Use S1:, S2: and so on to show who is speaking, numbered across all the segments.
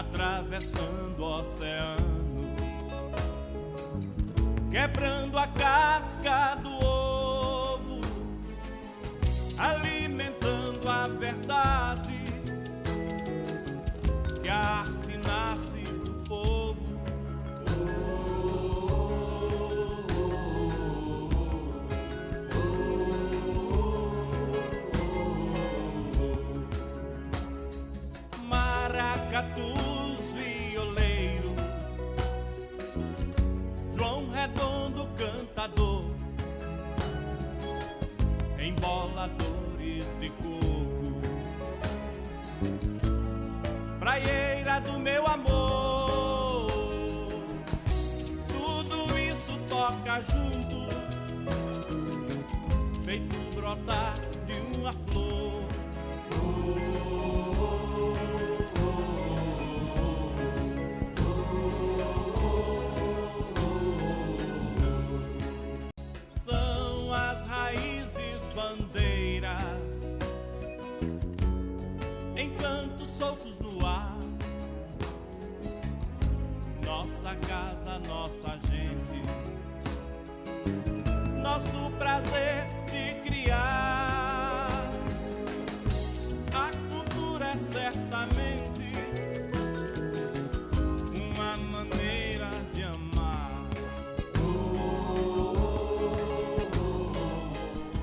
S1: atravessando oceanos, quebrando a casca do ovo, alimentando a verdade, que a arte nasce do povo. Maracatus, violeiros, João Redondo, cantador, emboladores de coco, praieira do meu amor, tudo isso toca junto, feito brotar de uma flor. São as raízes bandeiras, encantos soltos no ar, nossa casa, nossa gente, nosso prazer de criar. A cultura é certamente uma maneira de amar.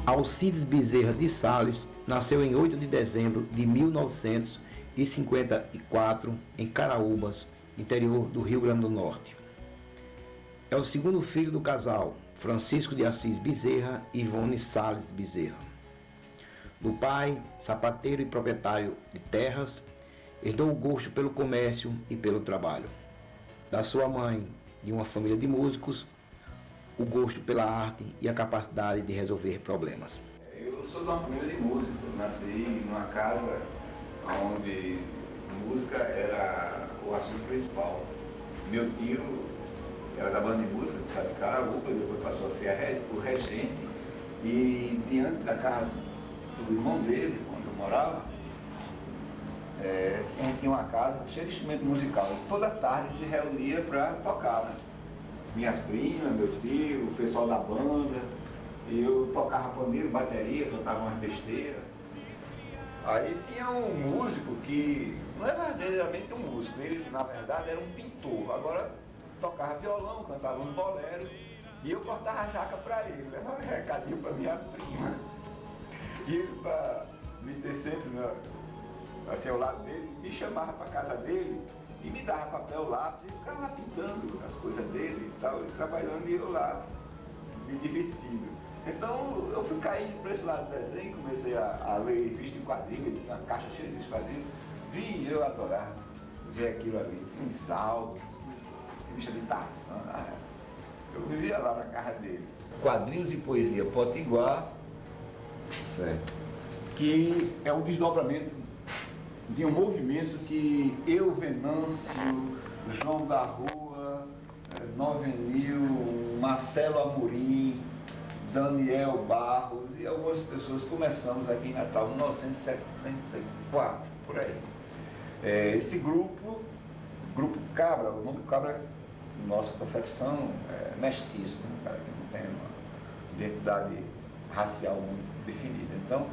S2: Alcides Bezerra de Sales nasceu em 8 de dezembro de 1954 em Caraúbas, interior do Rio Grande do Norte. É o segundo filho do casal Francisco de Assis Bezerra e Ivone Sales Bezerra. Do pai, sapateiro e proprietário de terras, herdou o gosto pelo comércio e pelo trabalho. Da sua mãe, de uma família de músicos, o gosto pela arte e a capacidade de resolver problemas.
S3: Eu sou de uma família de músicos. Nasci numa casa onde música era o assunto principal. Meu tio era da banda de música de Caraúba, depois passou a ser o regente, e diante da casa do irmão dele, onde eu morava, a gente tinha uma casa cheia de instrumento musical. E toda tarde se reunia para tocar, né? Minhas primas, meu tio, o pessoal da banda, e eu tocava pandeiro, bateria, cantava umas besteiras. Aí tinha um músico que não é verdadeiramente um músico, ele na verdade era um pintor. Agora tocava violão, cantava um bolero, e eu cortava a jaca para ele, levava um recadinho para minha prima. E ele, para me ter sempre assim, ao lado dele, me chamava para casa dele e me dava papel, lápis, e ficava lá pintando as coisas dele e tal, e trabalhando, e eu lá me divertindo. Então eu fui caindo para esse lado do desenho, comecei a ler revista em quadrinhos, ele tinha uma caixa cheia de quadrinhos, vi, eu adorava ver aquilo ali, um salto, revista de Tarzan, eu vivia lá na casa dele. Quadrinhos e poesia potiguar, certo, que é um desdobramento de um movimento que eu, Venâncio, João da Rua, Novenil, Marcelo Amorim, Daniel Barros e algumas pessoas começamos aqui em Natal, em 1974, por aí. Esse grupo Cabra, o nome do Cabra, nossa concepção, é mestiço, né? Cara que não tem uma identidade racial muito definida. Então,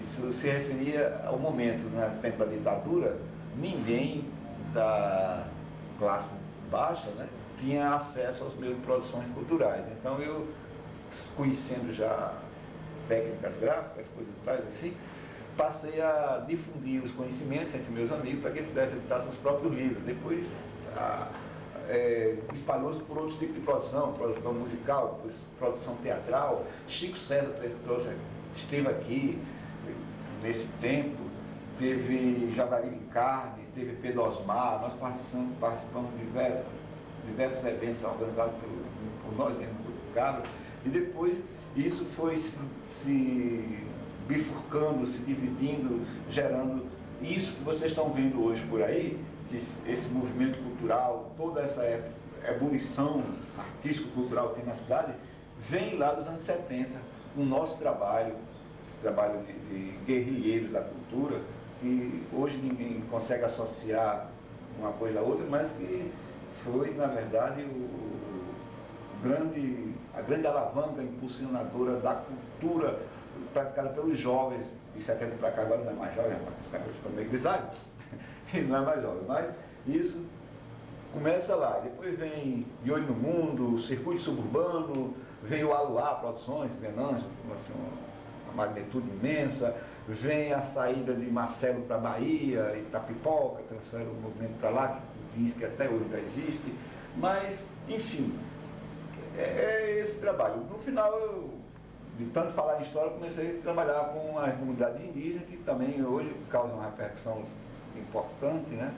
S3: isso se referia ao momento, no tempo da ditadura, ninguém da classe baixa, né, tinha acesso aos meios de produções culturais. Então eu, conhecendo já técnicas gráficas, coisas tais assim, passei a difundir os conhecimentos entre meus amigos para que eles pudessem editar seus próprios livros. Depois espalhou-se por outros tipos de produção musical, produção teatral. Chico César esteve aqui nesse tempo, teve Javari de Carne, teve Pedro Osmar, nós participamos de diversos eventos organizados por nós mesmos, por Cabra, e depois isso foi se bifurcando, se dividindo, gerando isso que vocês estão vendo hoje por aí, que esse movimento cultural, toda essa ebulição artístico-cultural que tem na cidade, vem lá dos anos 70, com o nosso trabalho de guerrilheiros da cultura, que hoje ninguém consegue associar uma coisa a outra, mas que foi, na verdade, a grande alavanca impulsionadora da cultura praticada pelos jovens de 70 para cá. Agora não é mais jovem, os caras estão meio que design, e não é mais jovem, mas isso começa lá. Depois vem De Olho no Mundo, Circuito Suburbano, vem o Aluá Produções, Venâncio, assim, uma magnitude imensa, vem a saída de Marcelo para Bahia, Itapipoca, transfere o movimento para lá, que diz que até hoje ainda existe, mas, enfim, é esse trabalho. No final, de tanto falar em história, comecei a trabalhar com as comunidades indígenas, que também hoje causam uma repercussão importante, né?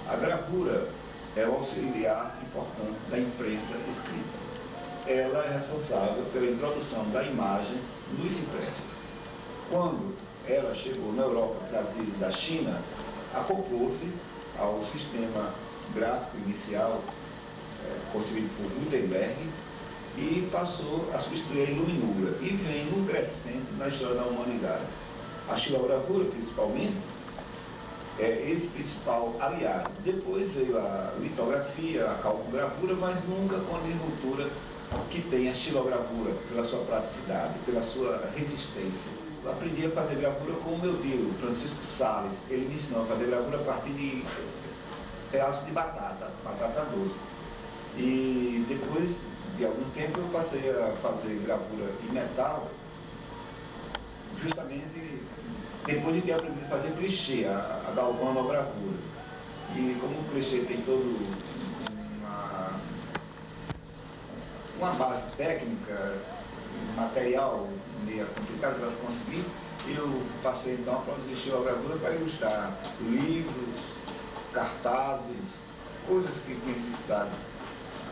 S4: A gravura é o auxiliar importante da imprensa escrita. Ela é responsável pela introdução da imagem nos impressos. Quando ela chegou na Europa, trazida da China, acoplou-se ao sistema gráfico inicial concebido por Gutenberg e passou a substituir a iluminura e vem num crescente na história da humanidade. A xilogravura, principalmente, é esse principal aliado. Depois veio a litografia, a calcogravura, mas nunca com a desenvoltura que tem a xilogravura, pela sua praticidade, pela sua resistência. Eu aprendi a fazer gravura com o meu tio, Francisco Salles. Ele me ensinou a fazer gravura a partir de pedaços de batata doce. E depois de algum tempo eu passei a fazer gravura em metal, justamente depois de ter aprendido a fazer clichê, a galvanogravura. E como o clichê tem todo uma base técnica, material meio complicado para se conseguir, eu passei então a produzir xilogravura para ilustrar livros, cartazes, coisas que tinha necessidade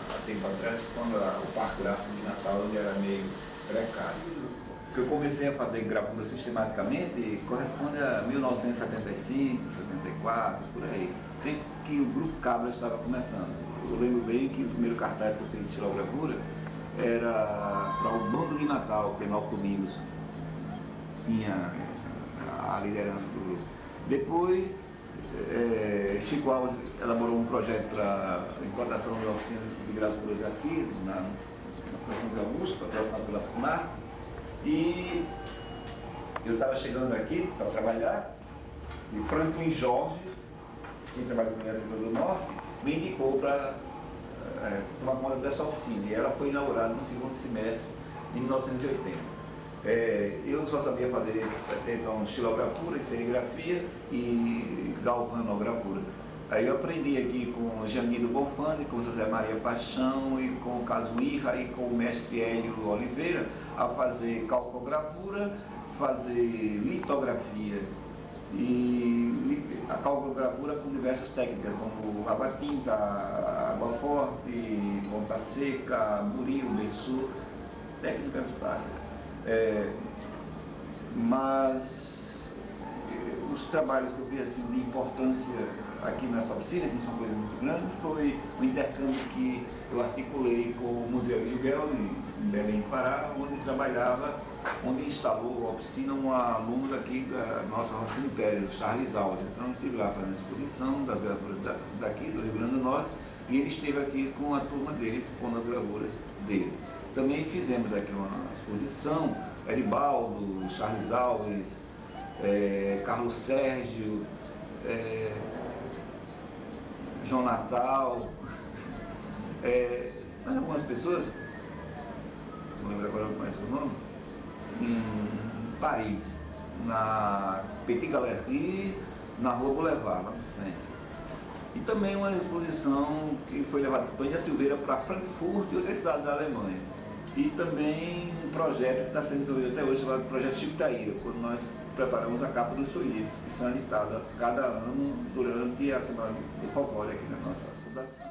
S4: há tempo atrás, quando o Parque Gráfico de Natal ele era meio precário.
S3: O que eu comecei a fazer gravura sistematicamente corresponde a 1975, 74, por aí. Tempo que o Grupo Cabra estava começando. Eu lembro bem que o primeiro cartaz que eu fiz de xilogravura era para o Bando de Natal, que Penal Domingos tinha a liderança do grupo. Depois, Chico Alves elaborou um projeto para implantação de oficina de gravuras aqui, na São José Augusto, patrocinado pela FUNARTE, e eu estava chegando aqui para trabalhar, e Franklin Jorge, que trabalha com a Literatura do Norte, me indicou para tomar conta dessa oficina, e ela foi inaugurada no segundo semestre de 1980. Eu só sabia fazer até então xilogravura, serigrafia e galvanogravura. Aí eu aprendi aqui com Janido Bonfani, com José Maria Paixão e com o Casuíra e com o mestre Hélio Oliveira a fazer calcogravura, fazer litografia e a calcogravura com diversas técnicas, como água tinta, água forte, ponta seca, buril, berçu, técnicas práticas. Mas os trabalhos que eu vi assim, de importância aqui nessa oficina, que não são coisas muito grandes, foi o intercâmbio que eu articulei com o Museu Ilguel, em Belém, Pará, onde instalou a oficina um aluno daqui da nossa Roça Império, Charles Alves. Então eu estive lá fazendo exposição das gravuras daqui do Rio Grande do Norte, e ele esteve aqui com a turma dele expondo as gravuras dele. Também fizemos aqui uma exposição, Eribaldo, Charles Alves, Carlos Sérgio, João Natal, mas algumas pessoas, não lembro agora mais o nome, Paris, na Petit Galerie, na Rua Boulevard, lá no centro. E também uma exposição que foi levada por Tânia Silveira para Frankfurt e outras cidades da Alemanha. E também um projeto que está sendo desenvolvido até hoje, chamado Projeto Chiptaíra, quando nós preparamos a capa dos folhetos, que são editadas cada ano durante a Semana do Folclore aqui na nossa fundação.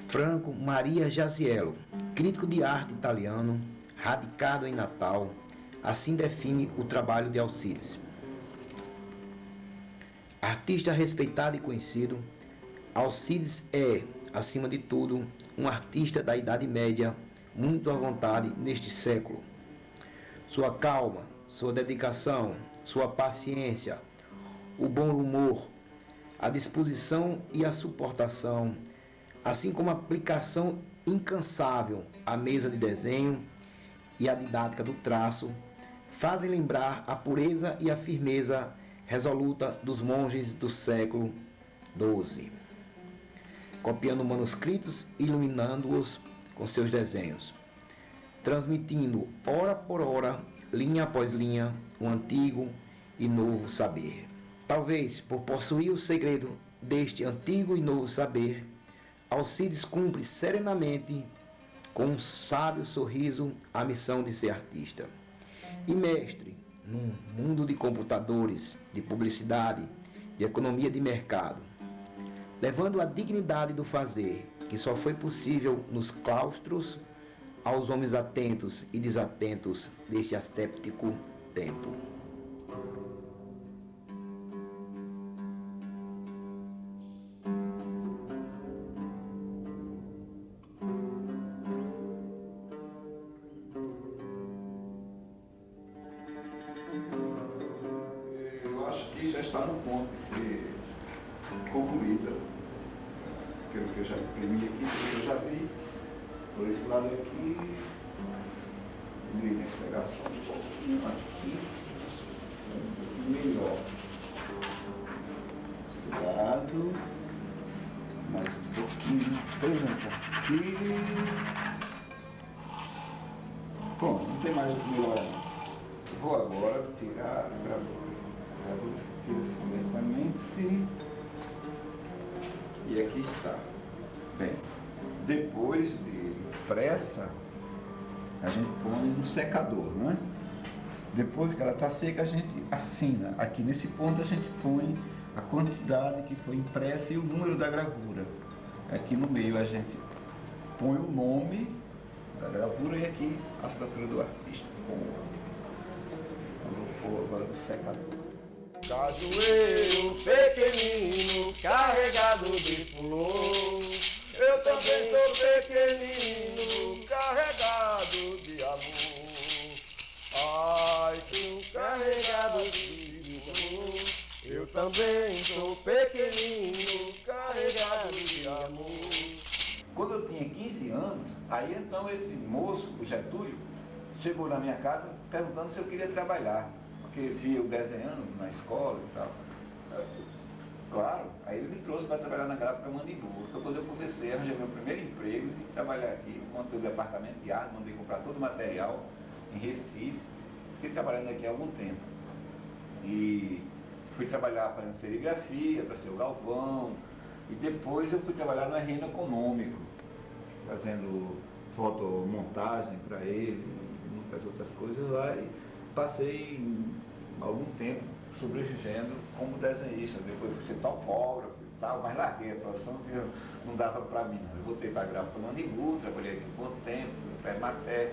S2: Franco Maria Jasiello, crítico de arte italiano, radicado em Natal, assim define o trabalho de Alcides. Artista respeitado e conhecido, Alcides é, acima de tudo, um artista da Idade Média, muito à vontade neste século. Sua calma, sua dedicação, sua paciência, o bom humor, a disposição e a suportação, assim como a aplicação incansável à mesa de desenho e a didática do traço, fazem lembrar a pureza e a firmeza resoluta dos monges do século XII, copiando manuscritos e iluminando-os com seus desenhos, transmitindo, hora por hora, linha após linha, um antigo e novo saber. Talvez por possuir o segredo deste antigo e novo saber, Alcides cumpre serenamente, com um sábio sorriso, a missão de ser artista. E mestre, num mundo de computadores, de publicidade, de economia de mercado, levando a dignidade do fazer, que só foi possível nos claustros, aos homens atentos e desatentos deste asséptico tempo.
S3: Eu acho que já está no ponto de ser concluída, pelo que eu já imprimi aqui, pelo que eu já vi. Por esse lado aqui, deixa eu pegar só um pouquinho aqui, melhor. Esse lado, mais um pouquinho, presença aqui. Bom, não tem mais o que melhorar. Vou agora tirar a gravura. A gravura se tira lentamente. E aqui está. Bem, depois de pressa, a gente põe no secador, né? Depois que ela está seca, a gente assina. Aqui nesse ponto a gente põe a quantidade que foi impressa e o número da gravura. Aqui no meio a gente põe o nome da gravura e aqui a assinatura do artista. Vou pôr agora no secador.
S5: Cajueiro pequenino, carregado de flor. Eu também sou pequenino, carregado de amor. Ai, que carregado de amor. Eu também sou pequenino, carregado de amor.
S3: Quando eu tinha 15 anos, aí então esse moço, o Getúlio, chegou na minha casa perguntando se eu queria trabalhar, porque via eu desenhando na escola e tal. Claro, aí ele me trouxe para trabalhar na gráfica Manimbu. Então quando eu comecei, arranjei meu primeiro emprego e trabalhar aqui, montei o departamento de arte, mandei comprar todo o material em Recife, fiquei trabalhando aqui há algum tempo. E fui trabalhar fazendo serigrafia, para ser o Galvão, e depois eu fui trabalhar no RN Econômico, fazendo fotomontagem para ele, muitas outras coisas lá, e passei algum tempo sobrevivendo como desenhista, depois fui ser topógrafo e tal, mas larguei a profissão que não dava para mim. Eu voltei para a gráfica Manimbu, trabalhei aqui por um tempo, pré-maté,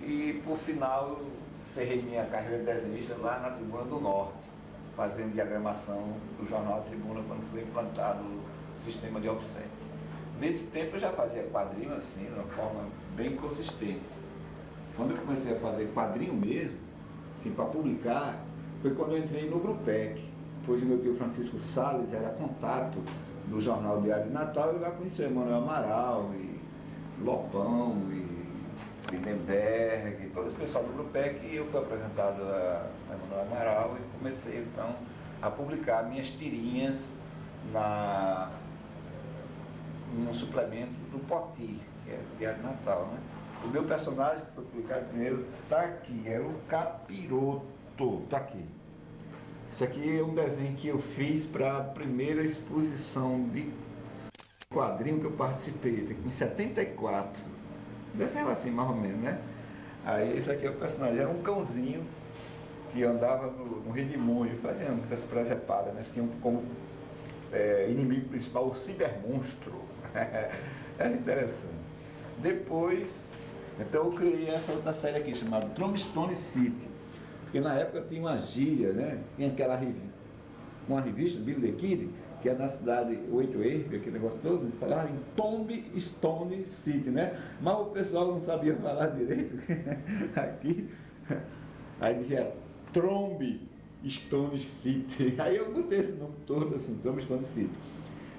S3: e por final eu encerrei minha carreira de desenhista lá na Tribuna do Norte, fazendo diagramação do jornal Tribuna quando foi implantado o sistema de offset. Nesse tempo eu já fazia quadrinho assim, de uma forma bem consistente. Quando eu comecei a fazer quadrinho mesmo, assim, para publicar, foi quando eu entrei no Grupec, pois o meu tio Francisco Salles era contato do jornal Diário de Natal e lá conheceu Emanuel Amaral, e Lopão, e Lindenberg, todo esse pessoal do Grupec, e eu fui apresentado a Emanuel Amaral e comecei então a publicar minhas tirinhas num suplemento do Poti, que é o Diário de Natal, né? O meu personagem que foi publicado primeiro está aqui, é o Capiroto, está aqui. Isso aqui é um desenho que eu fiz para a primeira exposição de quadrinho que eu participei, em 74. Desenho assim, mais ou menos, né? Aí esse aqui é o personagem, era um cãozinho que andava no redemoinho, fazia muitas presepadas, né? Tinha como inimigo principal o cibermonstro. Era interessante. Depois, então eu criei essa outra série aqui, chamada Tombstone City. Porque na época tinha uma gíria, né? Tinha uma revista, Billy the Kid, que era na cidade Oito-Erbe, aquele negócio todo, falava em Tombstone City, né? Mas o pessoal não sabia falar direito aqui. Aí dizia Tombstone City. Aí eu botei esse nome todo assim, Tombstone City.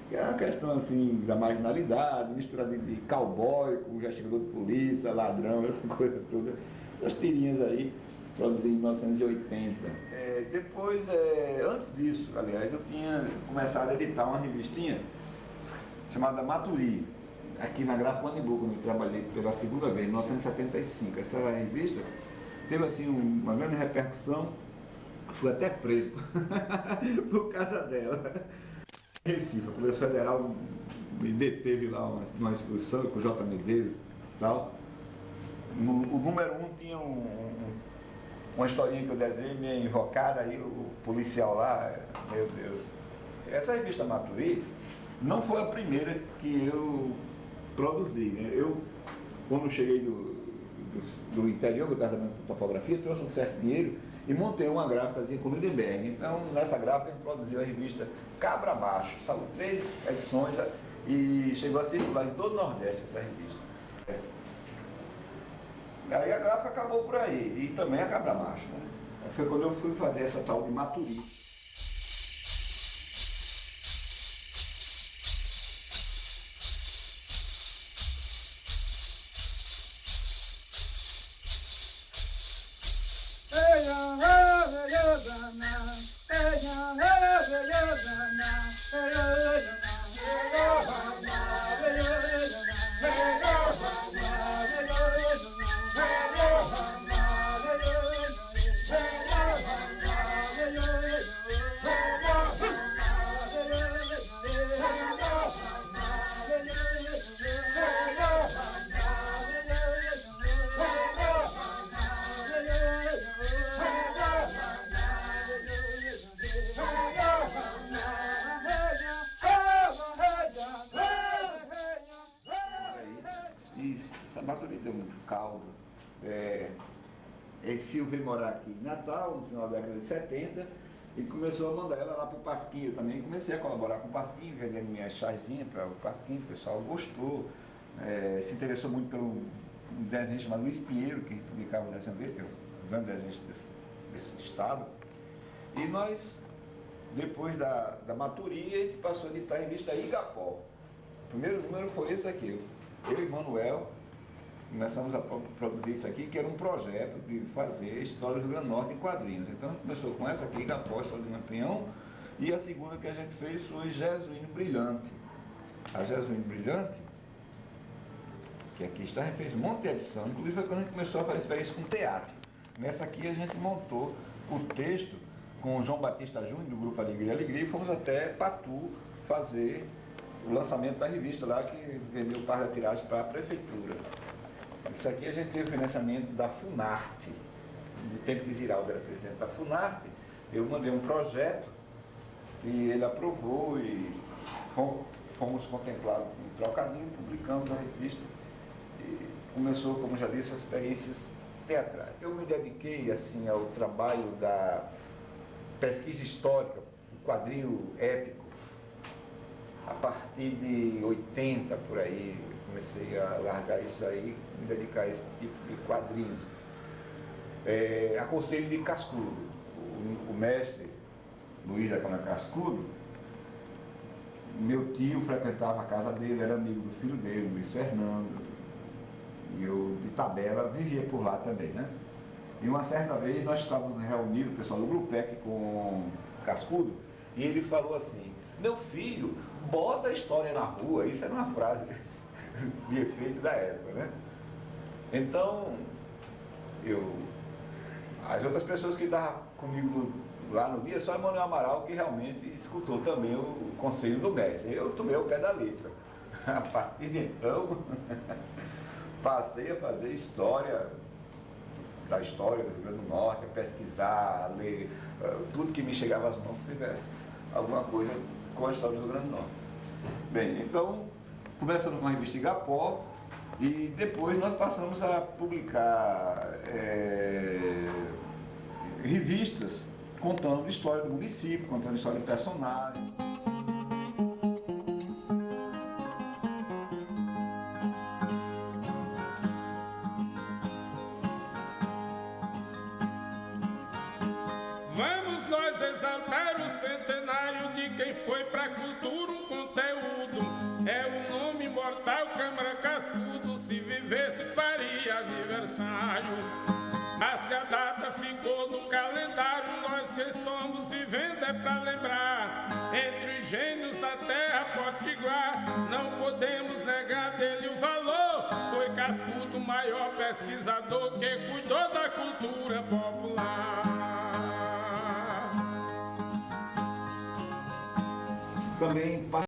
S3: Que é uma questão assim da marginalidade, misturada de cowboy com investigador de polícia, ladrão, essa coisa toda. Essas tirinhas aí, produzidas em 1980. Depois, antes disso, aliás, eu tinha começado a editar uma revistinha chamada Maturi, aqui na Gráfica Guanibu, quando eu trabalhei pela segunda vez, em 1975. Essa revista teve assim uma grande repercussão, fui até preso por causa dela. Recife, a Polícia Federal me deteve lá numa exposição com o J. Medeiros e tal. O número 1 tinha uma historinha que eu desenhei meio invocada, aí o policial lá, meu Deus. Essa revista Maturi não foi a primeira que eu produzi, né? Eu, quando cheguei do interior, que eu estava trabalhando com topografia, trouxe um certo dinheiro e montei uma gráficazinha com o Lindenberg. Então, nessa gráfica, a gente produziu a revista Cabra Macho. Saiu 3 edições e chegou a circular em todo o Nordeste essa revista. Aí a gráfica acabou por aí, e também a Cabra Macho, né? Foi quando eu fui fazer essa tal de Maturi. Essa Maturi deu muito caldo. Fio veio morar aqui em Natal, no final da década de 70, e começou a mandar ela lá para o Pasquinho. Eu também comecei a colaborar com o Pasquinho, vendendo minhas chazinhas para o Pasquinho, o pessoal gostou, se interessou muito pelo desenho chamado Luiz Pinheiro, que publicava o desenho dele, que é um grande desenho desse estado. E nós, depois da Maturi, a gente passou a editar a revista Igapó. O primeiro número foi esse aqui, eu e Manuel começamos a produzir isso aqui, que era um projeto de fazer a história do Rio Grande do Norte em quadrinhos. Então a gente começou com essa aqui, Igapó, História de Lampião, e a segunda que a gente fez foi Jesuíno Brilhante. A Jesuíno Brilhante, que aqui está, a gente fez um monte de edição, inclusive foi quando a gente começou a fazer experiência com teatro. Nessa aqui a gente montou o texto com o João Batista Júnior, do grupo Alegria Alegria, e fomos até Patu fazer o lançamento da revista lá, que vendeu parte da tiragem para a prefeitura. Isso aqui a gente teve financiamento da Funarte, no tempo que Ziraldo era presidente da Funarte. Eu mandei um projeto e ele aprovou e fomos contemplados em trocadilho, publicamos a revista e começou, como já disse, as experiências teatrais. Eu me dediquei assim ao trabalho da pesquisa histórica, do quadrinho épico, a partir de 80 por aí. Comecei a largar isso aí, me dedicar a esse tipo de quadrinhos. Aconselho de Cascudo, o mestre Luiz da Câmara Cascudo, meu tio frequentava a casa dele, era amigo do filho dele, Luiz Fernando, e eu de tabela vivia por lá também, né? E uma certa vez nós estávamos reunidos, o pessoal do Grupec com Cascudo, e ele falou assim: Meu filho, bota a história na rua. Isso era uma frase de efeito da época, né? Então, as outras pessoas que estavam comigo lá no dia, só Emanuel Amaral que realmente escutou também o conselho do mestre. Eu tomei o pé da letra. A partir de então, passei a fazer história da história do Rio Grande do Norte, a pesquisar, a ler, tudo que me chegava às mãos que tivesse alguma coisa com a história do Rio Grande do Norte. Bem, então, começando com a revista Igapó, e depois nós passamos a publicar revistas contando a história do município, contando a história de personagens.
S6: Vamos nós exaltar o centenário de quem foi pra cultura um conteúdo. É o nome imortal Câmara Cascudo, se vivesse faria aniversário. Mas se a data ficou no calendário, nós que estamos vivendo é pra lembrar. Entre os gênios da terra potiguar, não podemos negar dele o valor. Foi Cascudo o maior pesquisador que cuidou da cultura popular.
S3: Também